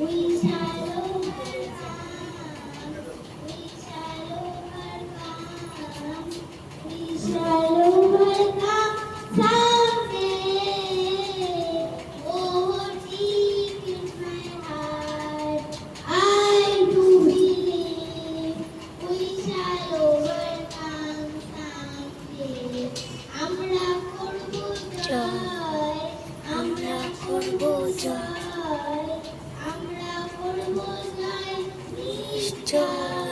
We shall overcome. We shall overcome. We shall overcome someday. Oh, deep in my heart, I do believe we shall overcome someday. আমরা করব জয়, আমরা করব জয়, আমরা করব জয় নিশ্চয়।